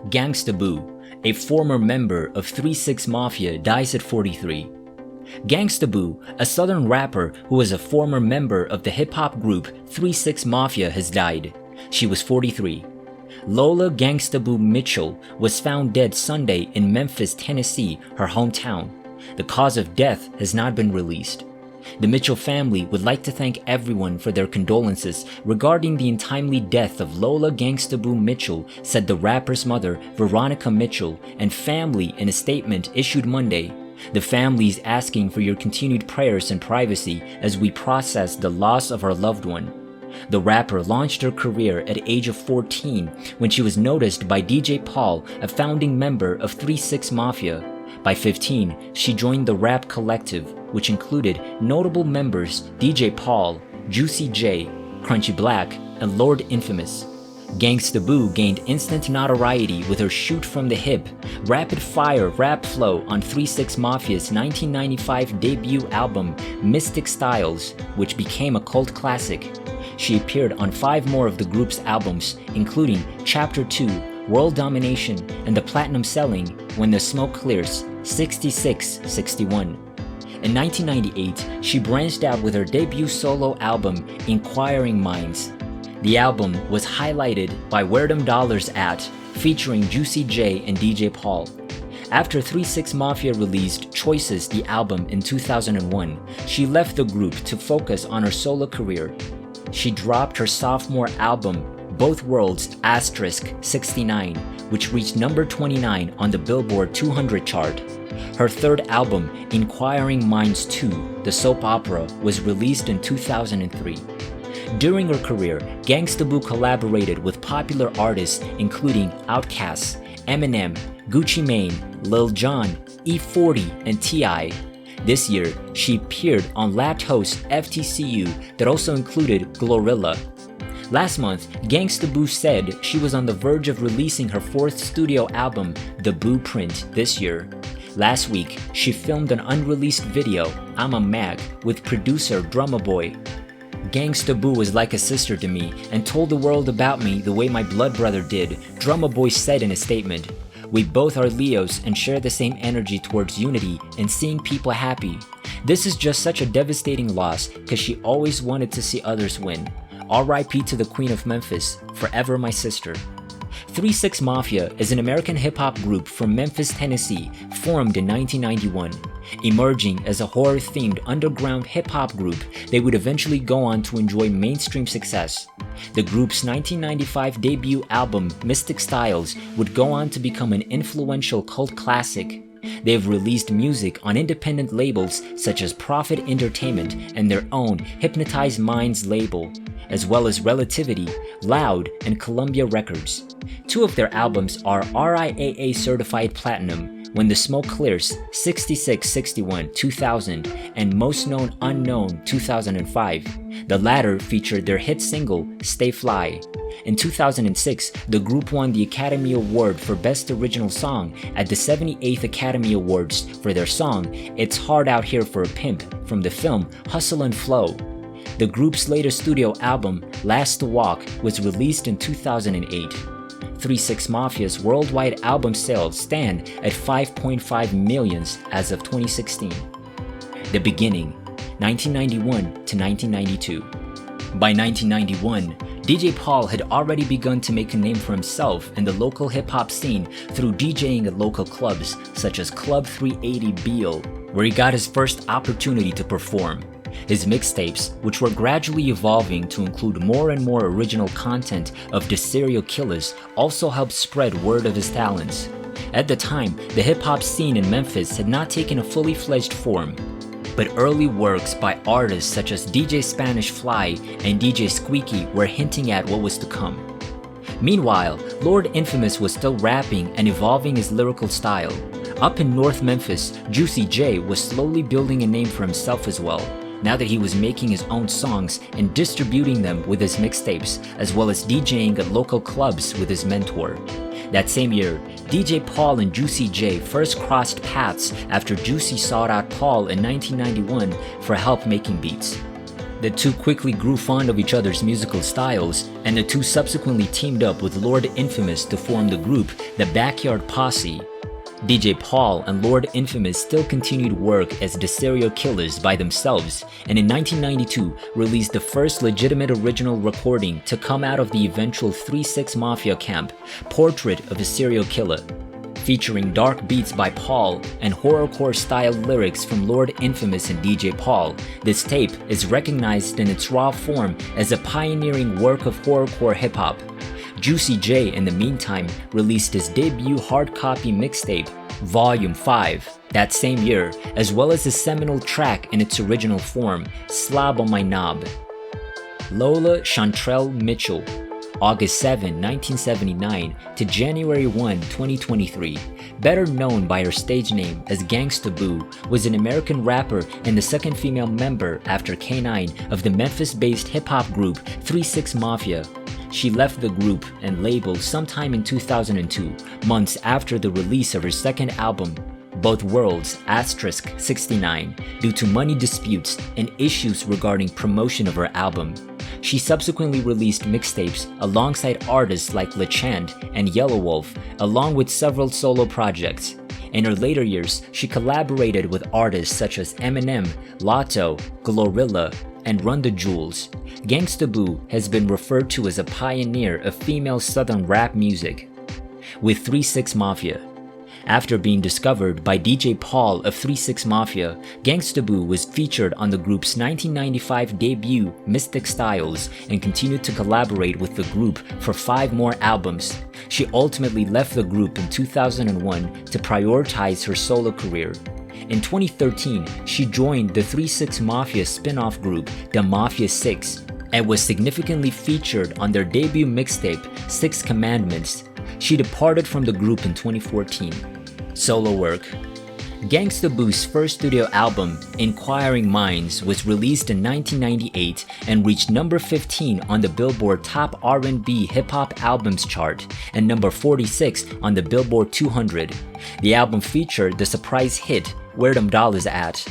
Gangsta Boo, a former member of 3 6 Mafia, dies at 43. Gangsta Boo, a southern rapper who was a former member of the hip-hop group 3 6 Mafia, has died. She was 43. Lola Gangsta Boo Mitchell was found dead Sunday in Memphis, Tennessee, her hometown. The cause of death has not been released. The Mitchell family would like to thank everyone for their condolences regarding the untimely death of Lola Gangsta Boo Mitchell, said the rapper's mother, Veronica Mitchell, and family in a statement issued Monday. The family is asking for your continued prayers and privacy as we process the loss of our loved one. The rapper launched her career at the age of 14 when she was noticed by DJ Paul, a founding member of 3 6 Mafia. By 15, she joined the rap collective, which included notable members DJ Paul, Juicy J, Crunchy Black, and Lord Infamous. Gangsta Boo gained instant notoriety with her shoot from the hip, rapid-fire rap flow on 3 6 Mafia's 1995 debut album Mystic Styles, which became a cult classic. She appeared on 5 more of the group's albums, including Chapter 2, World Domination, and the platinum-selling When the Smoke Clears, 66-61. In 1998, she branched out with her debut solo album, Inquiring Minds. The album was highlighted by Where Them Dollars At, featuring Juicy J and DJ Paul. After 3 6 Mafia released Choices, the album, in 2001, she left the group to focus on her solo career. She dropped her sophomore album, Both Worlds *69, which reached number 29 on the Billboard 200 chart. Her third album, Inquiring Minds 2, the soap opera, was released in 2003. During her career, Gangsta Boo collaborated with popular artists including Outkast, Eminem, Gucci Mane, Lil Jon, E40, and T.I. This year, she appeared on Lapped Host FTCU that also included Glorilla. Last month, Gangsta Boo said she was on the verge of releasing her 4th studio album, The Blueprint, this year. Last week, she filmed an unreleased video, I'm a Mag, with producer Drumma Boy. Gangsta Boo was like a sister to me and told the world about me the way my blood brother did, Drumma Boy said in a statement. We both are Leos and share the same energy towards unity and seeing people happy. This is just such a devastating loss because she always wanted to see others win. R.I.P. to the Queen of Memphis, forever my sister. 3 6 Mafia is an American hip-hop group from Memphis, Tennessee, formed in 1991. Emerging as a horror-themed underground hip-hop group, they would eventually go on to enjoy mainstream success. The group's 1995 debut album, Mystic Styles, would go on to become an influential cult classic. They have released music on independent labels such as Prophet Entertainment and their own Hypnotized Minds label, as well as Relativity, Loud, and Columbia Records. 2 of their albums are RIAA certified platinum, When the Smoke Clears, 66-61, 2000, and Most Known Unknown, 2005. The latter featured their hit single, Stay Fly. In 2006, the group won the Academy Award for Best Original Song at the 78th Academy Awards for their song, It's Hard Out Here for a Pimp, from the film Hustle and Flow. The group's latest studio album, Last to Walk, was released in 2008. 3 6 Mafia's worldwide album sales stand at 5.5 million as of 2016. The beginning, 1991 to 1992. By 1991, DJ Paul had already begun to make a name for himself in the local hip-hop scene through DJing at local clubs such as Club 380 Beale, where he got his first opportunity to perform. His mixtapes, which were gradually evolving to include more and more original content of the serial killers, also helped spread word of his talents. At the time, the hip-hop scene in Memphis had not taken a fully fledged form, but early works by artists such as DJ Spanish Fly and DJ Squeaky were hinting at what was to come. Meanwhile, Lord Infamous was still rapping and evolving his lyrical style. Up in North Memphis, Juicy J was slowly building a name for himself as well, now that he was making his own songs and distributing them with his mixtapes, as well as DJing at local clubs with his mentor. That same year, DJ Paul and Juicy J first crossed paths after Juicy sought out Paul in 1991 for help making beats. The two quickly grew fond of each other's musical styles, and the two subsequently teamed up with Lord Infamous to form the group The Backyard Posse. DJ Paul and Lord Infamous still continued work as the Serial Killers by themselves, and in 1992 released the first legitimate original recording to come out of the eventual 3-6 Mafia camp, Portrait of a Serial Killer. Featuring dark beats by Paul and horrorcore-style lyrics from Lord Infamous and DJ Paul, this tape is recognized in its raw form as a pioneering work of horrorcore hip-hop. Juicy J, in the meantime, released his debut hard copy mixtape, Volume 5, that same year, as well as his seminal track in its original form, Slob on My Knob. Lola Chantrell Mitchell, August 7, 1979 to January 1, 2023, better known by her stage name as Gangsta Boo, was an American rapper and the second female member after K9 of the Memphis-based hip-hop group 3-6 Mafia. She left the group and label sometime in 2002, months after the release of her second album, Both Worlds *69, due to money disputes and issues regarding promotion of her album. She subsequently released mixtapes alongside artists like LeChant and Yelawolf, along with several solo projects. In her later years, she collaborated with artists such as Eminem, Lotto, Glorilla, and Run the Jewels. Gangsta Boo has been referred to as a pioneer of female southern rap music. With 3-6 Mafia. After being discovered by DJ Paul of 3-6 Mafia, Gangsta Boo was featured on the group's 1995 debut Mystic Styles and continued to collaborate with the group for 5 more albums. She ultimately left the group in 2001 to prioritize her solo career. In 2013, she joined the 3-6 Mafia spin-off group, the Mafia 6, and was significantly featured on their debut mixtape, 6 Commandments. She departed from the group in 2014. Solo work. Gangsta Boo's first studio album, Inquiring Minds, was released in 1998 and reached number 15 on the Billboard Top R&B Hip Hop Albums chart and number 46 on the Billboard 200. The album featured the surprise hit, Where Them Dollars At.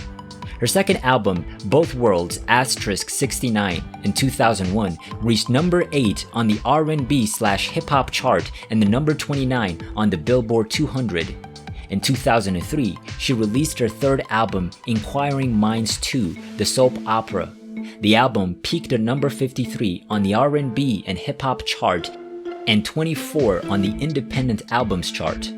Her second album, Both Worlds *69, in 2001, reached number 8 on the R&B/hip hop chart and the number 29 on the Billboard 200. In 2003, she released her third album, Inquiring Minds 2, the soap opera. The album peaked at number 53 on the R&B and hip hop chart and 24 on the independent albums chart.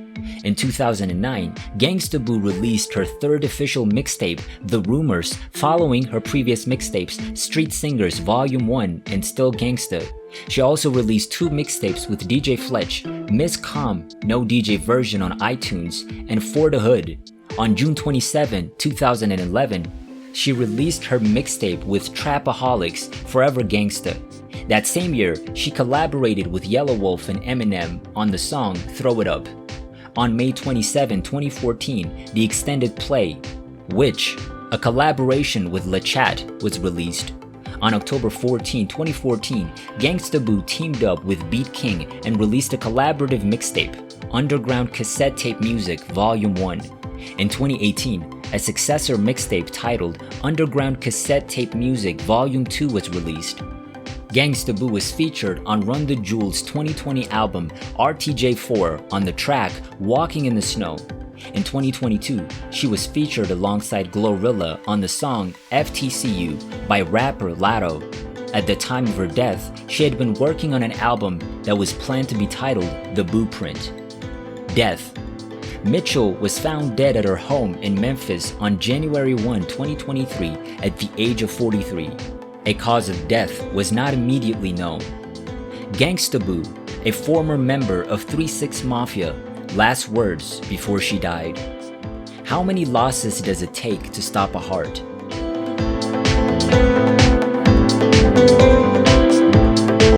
In 2009, Gangsta Boo released her third official mixtape, The Rumors, following her previous mixtapes, Street Singers Volume 1 and Still Gangsta. She also released 2 mixtapes with DJ Fletch, Miss Calm, no DJ version on iTunes, and For the Hood. On June 27, 2011, she released her mixtape with Trapaholics, Forever Gangsta. That same year, she collaborated with Yelawolf and Eminem on the song Throw It Up. On May 27, 2014, the extended play, Witch, a collaboration with LeChat, was released. On October 14, 2014, Gangsta Boo teamed up with Beat King and released a collaborative mixtape, Underground Cassette Tape Music Volume 1. In 2018, a successor mixtape titled Underground Cassette Tape Music Volume 2 was released. Gangsta Boo was featured on Run the Jewels' 2020 album RTJ4 on the track Walking in the Snow. In 2022, she was featured alongside Glorilla on the song FTCU by rapper Latto. At the time of her death, she had been working on an album that was planned to be titled The Blueprint. Death. Mitchell was found dead at her home in Memphis on January 1, 2023 at the age of 43. A cause of death was not immediately known. Gangsta Boo, a former member of 3-6 Mafia, last words before she died. How many losses does it take to stop a heart?